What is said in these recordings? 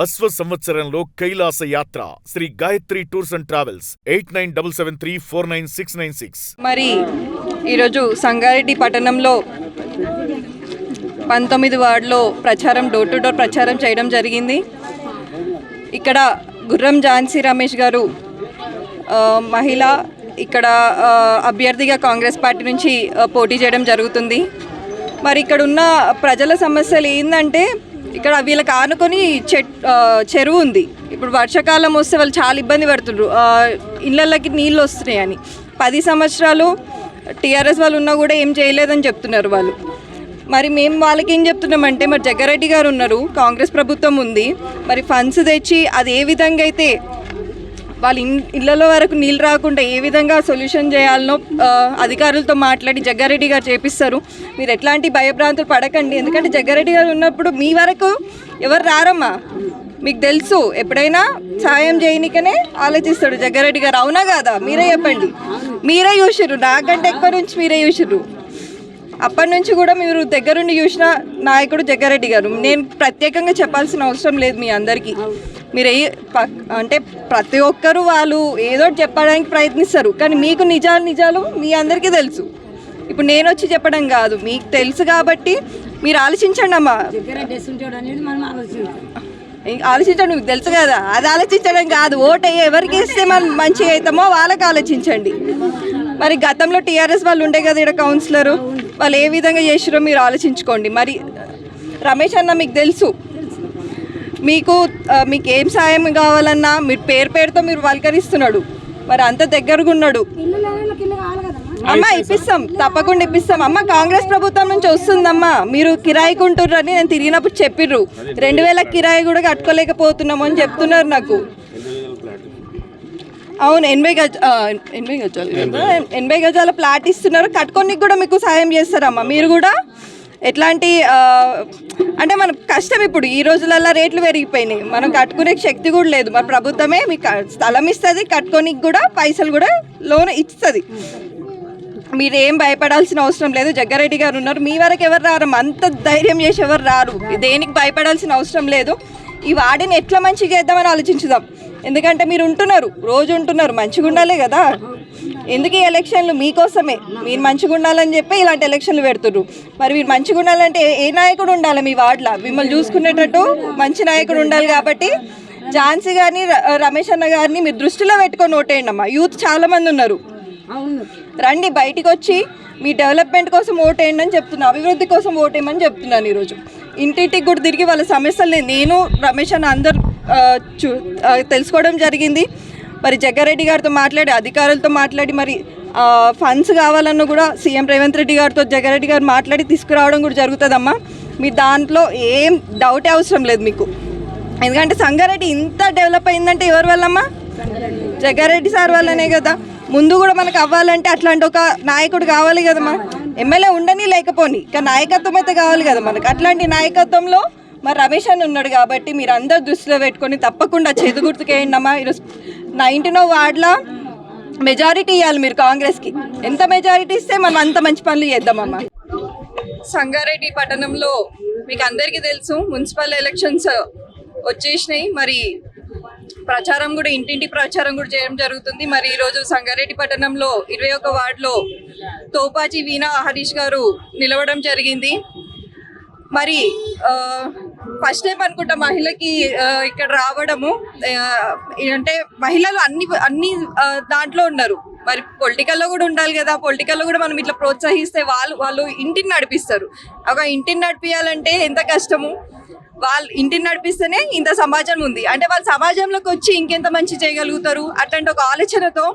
అశ్వ సంవత్సరంలో కైలాస యాత్ర Shri Gayatri tours and travels 8977349696. మరి ఈరోజు సంగారెడ్డి పట్టణంలో 19 వార్డులో ప్రచారం డోర్ టు డోర్ ప్రచారం చేయడం జరిగింది. ఇక్కడ గుర్రం ఝాన్సీ రమేష్ గారు మహిళ ఇక్కడ అభ్యర్థిగా కాంగ్రెస్ పార్టీ నుంచి పోటీ చేయడం జరుగుతుంది. మరి ఇక్కడ ఉన్న ప్రజల సమస్యలు ఏంటంటే ఇక్కడ వీళ్ళకి ఆనుకొని చెరువు ఉంది. ఇప్పుడు వర్షాకాలం వస్తే వాళ్ళు చాలా ఇబ్బంది పడుతున్నారు, ఇళ్ళకి నీళ్ళు వస్తున్నాయని. 10 సంవత్సరాలు టీఆర్ఎస్ వాళ్ళు ఉన్నా కూడా ఏం చేయలేదని చెప్తున్నారు వాళ్ళు. మరి మేము వాళ్ళకి ఏం చెప్తున్నామంటే, మరి జగ్గారెడ్డి గారు ఉన్నారు, కాంగ్రెస్ ప్రభుత్వం ఉంది, మరి ఫండ్స్ తెచ్చి అది ఏ విధంగా అయితే వాళ్ళ ఇళ్ళలో వరకు నీళ్ళు రాకుండా ఏ విధంగా సొల్యూషన్ చేయాలనో అధికారులతో మాట్లాడి జగ్గారెడ్డి గారు చేపిస్తారు. మీరు ఎట్లాంటి భయభ్రాంతులు పడకండి, ఎందుకంటే జగ్గారెడ్డి గారు ఉన్నప్పుడు మీ వరకు ఎవరు రారమ్మా. మీకు తెలుసు, ఎప్పుడైనా సాయం చేయనికనే ఆలోచిస్తాడు జగ్గారెడ్డి గారు. అవునా కాదా? మీరే చెప్పండి. మీరే చూసిర్రు, నాకంటే ఎక్కువ నుంచి మీరే చూసిర్రు. అప్పటి నుంచి కూడా మీరు దగ్గరుండి చూసిన నాయకుడు జగ్గారెడ్డి గారు. నేను ప్రత్యేకంగా చెప్పాల్సిన అవసరం లేదు మీ అందరికీ. మీరు అంటే ప్రతి ఒక్కరూ వాళ్ళు ఏదో చెప్పడానికి ప్రయత్నిస్తారు, కానీ మీకు నిజాలు మీ అందరికీ తెలుసు. ఇప్పుడు నేను వచ్చి చెప్పడం కాదు, మీకు తెలుసు కాబట్టి మీరు ఆలోచించండి అమ్మా. ఆలోచించండి, మీకు తెలుసు కదా. అది ఆలోచించడం కాదు, ఓటు ఎవరికి వేస్తే మనం మంచిగా అవుతామో వాళ్ళకి ఆలోచించండి. మరి గతంలో టీఆర్ఎస్ వాళ్ళు ఉండే కదా ఇక్కడ కౌన్సిలరు, వాళ్ళు ఏ విధంగా చేసిరో మీరు ఆలోచించుకోండి. మరి రమేష్ అన్న మీకు తెలుసు, మీకు ఏం సాయం కావాలన్నా మీరు పేరుతో మీరు పలకరిస్తున్నాడు. మరి అంత దగ్గరగా ఉన్నాడు. అమ్మ ఇప్పిస్తాం, తప్పకుండా ఇప్పిస్తాం అమ్మ. కాంగ్రెస్ ప్రభుత్వం నుంచి వస్తుందమ్మా. మీరు కిరాయికి ఉంటుర్రని నేను తిరిగినప్పుడు చెప్పిర్రు. 2000 కిరాయి కూడా కట్టుకోలేకపోతున్నాము అని చెప్తున్నారు నాకు. అవును, 80 గజాల ప్లాట్ ఇస్తున్నారు, కట్టుకోనికి కూడా మీకు సాయం చేస్తారమ్మా. మీరు కూడా ఎట్లాంటి అంటే మన కష్టం. ఇప్పుడు ఈ రోజులలో రేట్లు పెరిగిపోయినాయి, మనం కట్టుకునే శక్తి కూడా లేదు. మరి ప్రభుత్వమే మీకు స్థలం ఇస్తుంది, కట్టుకోనికి కూడా పైసలు కూడా లోన్ ఇస్తుంది. మీరేం భయపడాల్సిన అవసరం లేదు. జగ్గారెడ్డి గారు ఉన్నారు, మీ వరకు ఎవరు రారు. అంత ధైర్యం చేసి ఎవరు రారు. దేనికి భయపడాల్సిన అవసరం లేదు. ఈ వాడిని ఎట్లా మంచిగా చేద్దామని ఆలోచించుదాం. ఎందుకంటే మీరు ఉంటున్నారు, రోజు ఉంటున్నారు, మంచిగా ఉండాలి కదా. ఎందుకు ఈ ఎలక్షన్లు? మీకోసమే. మీరు మంచిగా ఉండాలని చెప్పి ఇలాంటి ఎలక్షన్లు పెడుతున్నారు. మరి మీరు మంచిగా ఉండాలంటే ఏ నాయకుడు ఉండాలి మీ వార్డులో? మిమ్మల్ని చూసుకునేటట్టు మంచి నాయకుడు ఉండాలి. కాబట్టి ఝాన్సీ గారిని, రమేష్ అన్న గారిని మీరు దృష్టిలో పెట్టుకొని ఓటేయండి అమ్మా. యూత్ చాలా మంది ఉన్నారు, రండి బయటికి వచ్చి మీ డెవలప్మెంట్ కోసం ఓటేయండి అని చెప్తున్నాను, అభివృద్ధి కోసం ఓటేయమని చెప్తున్నాను. ఈరోజు ఇంటింటికి కూడా తిరిగి వాళ్ళ సమస్యలు నేను రమేష్ అన్న అందరు తెలుసుకోవడం జరిగింది. మరి జగ్గారెడ్డి గారితో మాట్లాడి, అధికారులతో మాట్లాడి, మరి ఫండ్స్ కావాలన్నా కూడా సీఎం రేవంత్ రెడ్డి గారితో జగ్గారెడ్డి గారు మాట్లాడి తీసుకురావడం కూడా జరుగుతుందమ్మా. మీ దాంట్లో ఏం డౌటే అవసరం లేదు మీకు. ఎందుకంటే సంగారెడ్డి ఇంత డెవలప్ అయిందంటే ఎవరి వల్లమ్మా? జగ్గారెడ్డి సార్ వల్లనే కదా. ముందు కూడా మనకు అవ్వాలంటే అట్లాంటి ఒక నాయకుడు కావాలి కదమ్మా. ఎమ్మెల్యే ఉండని లేకపోని, కానీ నాయకత్వం అయితే కావాలి కదా మనకు. అట్లాంటి నాయకత్వంలో మరి రమేష్ అని ఉన్నాడు. కాబట్టి మీరు అందరు దృష్టిలో పెట్టుకొని తప్పకుండా చేదు గుర్తుకేయండి అమ్మా. ఈరోజు 19వ వార్డులో మెజారిటీ ఇవ్వాలి మీరు కాంగ్రెస్కి. ఎంత మెజారిటీ ఇస్తే మనం అంత మంచి పనులు చేద్దామమ్మా. సంగారెడ్డి పట్టణంలో మీకు అందరికీ తెలుసు, మున్సిపల్ ఎలక్షన్స్ వచ్చేసినాయి. మరి ప్రచారం కూడా, ఇంటింటి ప్రచారం కూడా చేయడం జరుగుతుంది. మరి ఈరోజు సంగారెడ్డి పట్టణంలో 21 వార్డులో తోపాచి వీణా హరీష్ గారు నిలవడం జరిగింది. మరి ఫస్ట్ టైం అనుకుంటా మహిళకి ఇక్కడ రావడము. అంటే మహిళలు అన్ని దాంట్లో ఉన్నారు. మరి పొలిటికల్లో కూడా ఉండాలి కదా. పొలిటికల్లో కూడా మనం ఇట్లా ప్రోత్సహిస్తే వాళ్ళు ఇంటిని నడిపిస్తారు. ఒక ఇంటిని నడిపించాలంటే ఎంత కష్టము. వాళ్ళు ఇంటిని నడిపిస్తేనే ఇంత సమాజం ఉంది అంటే వాళ్ళు సమాజంలోకి వచ్చి ఇంకెంత మంచి చేయగలుగుతారు. అట్లాంటి ఒక ఆలోచనతో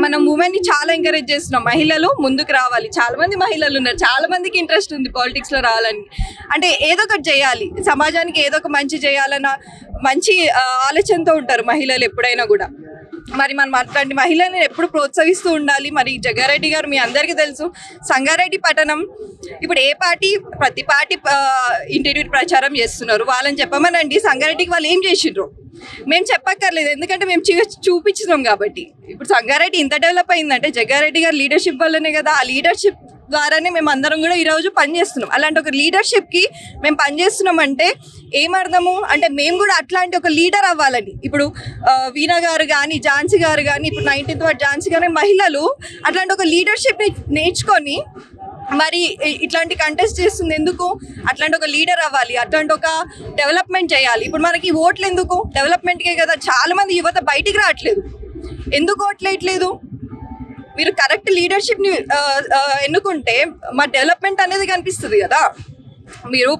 మనం ఉమెన్ని చాలా ఎంకరేజ్ చేస్తున్నాం. మహిళలు ముందుకు రావాలి. చాలా మంది మహిళలు ఉన్నారు, చాలా మందికి ఇంట్రెస్ట్ ఉంది పాలిటిక్స్లో రావాలని. అంటే ఏదో ఒకటి చేయాలి, సమాజానికి ఏదో ఒక మంచి చేయాలన్న మంచి ఆలోచనతో ఉంటారు మహిళలు ఎప్పుడైనా కూడా. మరి మనం అట్లాంటి మహిళలను ఎప్పుడు ప్రోత్సహిస్తూ ఉండాలి. మరి జగ్గారెడ్డి గారు మీ అందరికీ తెలుసు, సంగారెడ్డి పట్టణం ఇప్పుడు ఏ పార్టీ, ప్రతి పార్టీ ఇంటింటి ప్రచారం చేస్తున్నారు. వాళ్ళని చెప్పమనండి సంగారెడ్డికి వాళ్ళు ఏం చేసిండ్రు. మేము చెప్పక్కర్లేదు, ఎందుకంటే మేము చూపించినాం కాబట్టి. ఇప్పుడు సంగారెడ్డి ఇంత డెవలప్ అయిందంటే జగ్గారెడ్డి గారు లీడర్షిప్ వల్లనే కదా. ఆ లీడర్షిప్ ద్వారానే మేము అందరం కూడా ఈరోజు పనిచేస్తున్నాం. అలాంటి ఒక లీడర్షిప్కి మేము పనిచేస్తున్నాం అంటే ఏమర్థము అంటే మేము కూడా అట్లాంటి ఒక లీడర్ అవ్వాలని. ఇప్పుడు వీణా గారు కానీ ఝాన్సీ గారు కానీ ఇప్పుడు 19th వార్డ్ ఝాన్సీ గారు మహిళలు అట్లాంటి ఒక లీడర్షిప్ని నేర్చుకొని మరి ఇట్లాంటి కంటెస్ట్ చేస్తుంది ఎందుకు? అట్లాంటి ఒక లీడర్ అవ్వాలి, అట్లాంటి ఒక డెవలప్మెంట్ చేయాలి. ఇప్పుడు మనకి ఓట్లు ఎందుకు? డెవలప్మెంట్కే కదా. చాలా మంది యువత బయటికి రావట్లేదు. ఎందుకు ఓట్లేయట్లేదు? మీరు కరెక్ట్ లీడర్షిప్ని ఎన్నుకుంటే మా డెవలప్మెంట్ అనేది కనిపిస్తుంది కదా. మీరు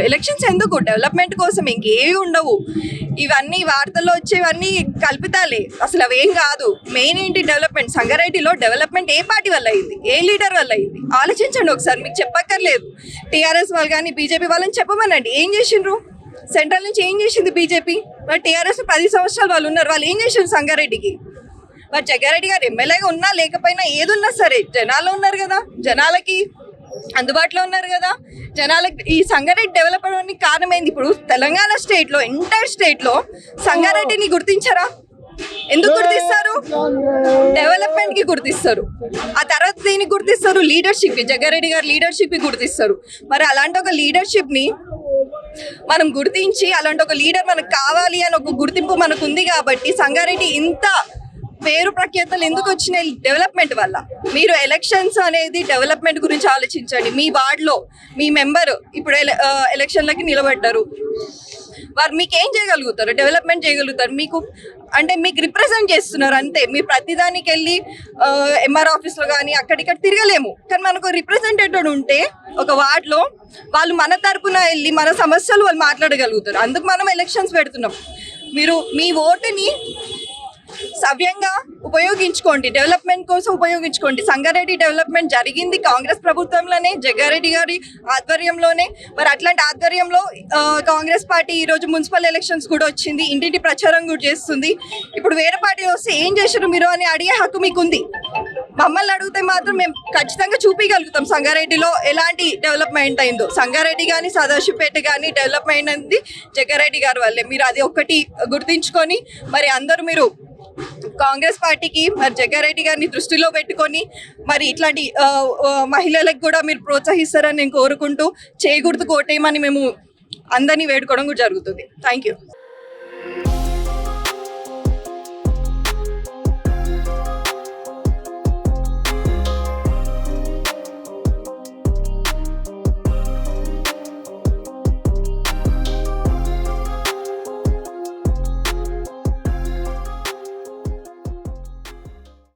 ఎలక్షన్స్ ఎందుకు? డెవలప్మెంట్ కోసం ఇంకేవి ఉండవు. ఇవన్నీ వార్తల్లో వచ్చేవన్నీ కల్పితాలే, అసలు అవేం కాదు. మెయిన్ ఏంటి? డెవలప్మెంట్. సంగారెడ్డిలో డెవలప్మెంట్ ఏ పార్టీ వల్ల అయింది? ఏ లీడర్ వల్ల అయింది? ఆలోచించండి ఒకసారి. మీకు చెప్పక్కర్లేదు. టీఆర్ఎస్ వాళ్ళు కానీ బీజేపీ వాళ్ళని చెప్పమనండి. ఏం చేసిండ్రు? సెంట్రల్ నుంచి ఏం చేసింది బీజేపీ? మరి టీఆర్ఎస్ 10 సంవత్సరాలు వాళ్ళు ఉన్నారు. వాళ్ళు ఏం చేసిండ్రు సంగారెడ్డికి? మరి జగ్గారెడ్డి గారు ఎమ్మెల్యేగా ఉన్నా లేకపోయినా ఏదున్నా సరే జనాల్లో ఉన్నారు కదా, జనాలకి అందుబాటులో ఉన్నారు కదా. జనాలకి ఈ సంగారెడ్డి డెవలప్ అవడానికి కారణమైంది. ఇప్పుడు తెలంగాణ స్టేట్లో ఎంటైర్ స్టేట్లో సంగారెడ్డిని గుర్తించరా? ఎందుకు గుర్తిస్తారు? డెవలప్మెంట్కి గుర్తిస్తారు. ఆ తర్వాత దీనికి గుర్తిస్తారు లీడర్షిప్కి. జగ్గారెడ్డి గారు లీడర్షిప్కి గుర్తిస్తారు. మరి అలాంటి ఒక లీడర్షిప్ని మనం గుర్తించి అలాంటి ఒక లీడర్ మనకు కావాలి అని ఒక గుర్తింపు మనకు ఉంది కాబట్టి సంగారెడ్డి ఇంత పేరు ప్రఖ్యాతలు ఎందుకు వచ్చినాయి? డెవలప్మెంట్ వల్ల. మీరు ఎలక్షన్స్ అనేది డెవలప్మెంట్ గురించి ఆలోచించండి. మీ వార్డులో మీ మెంబర్ ఇప్పుడు ఎలక్షన్లకి నిలబడ్డారు, వారు మీకు ఏం చేయగలుగుతారు? డెవలప్మెంట్ చేయగలుగుతారు. మీకు అంటే మీకు రిప్రజెంట్ చేస్తున్నారు అంతే. మీరు ప్రతిదానికి వెళ్ళి ఎంఆర్ ఆఫీస్లో కానీ అక్కడిక్కడ తిరగలేము. కానీ మనకు రిప్రజెంటేటివ్ ఉంటే ఒక వార్డులో వాళ్ళు మన తరపున వెళ్ళి మన సమస్యలు వాళ్ళు మాట్లాడగలుగుతారు. అందుకు మనం ఎలక్షన్స్ పెడుతున్నాం. మీరు మీ ఓటుని సవ్యంగా ఉపయోగించుకోండి, డెవలప్మెంట్ కోసం ఉపయోగించుకోండి. సంగారెడ్డి డెవలప్మెంట్ జరిగింది కాంగ్రెస్ ప్రభుత్వంలోనే, జగ్గారెడ్డి గారి ఆధ్వర్యంలోనే. మరి అట్లాంటి ఆధ్వర్యంలో కాంగ్రెస్ పార్టీ ఈరోజు మున్సిపల్ ఎలక్షన్స్ కూడా వచ్చింది, ఇంటింటి ప్రచారం కూడా చేస్తుంది. ఇప్పుడు వేరే పార్టీ వస్తే ఏం చేశారు మీరు అని అడిగే హక్కు మీకుంది. మమ్మల్ని అడిగితే మాత్రం మేము ఖచ్చితంగా చూపించగలుగుతాం సంగారెడ్డిలో ఎలాంటి డెవలప్మెంట్ అయిందో. సంగారెడ్డి కానీ సదాశివపేట కానీ డెవలప్మెంట్ అయింది జగ్గారెడ్డి గారి వల్లే. మీరు అది ఒక్కటి గుర్తించుకొని మరి అందరూ మీరు కాంగ్రెస్ పార్టీకి మరి జగ్గారెడ్డి గారిని దృష్టిలో పెట్టుకొని మరి ఇట్లాంటి మహిళలకు కూడా మీరు ప్రోత్సహిస్తారని నేను కోరుకుంటూ చేకూర్తు కోటేయమని మేము అందరినీ వేడుకోవడం కూడా జరుగుతుంది. Thank you.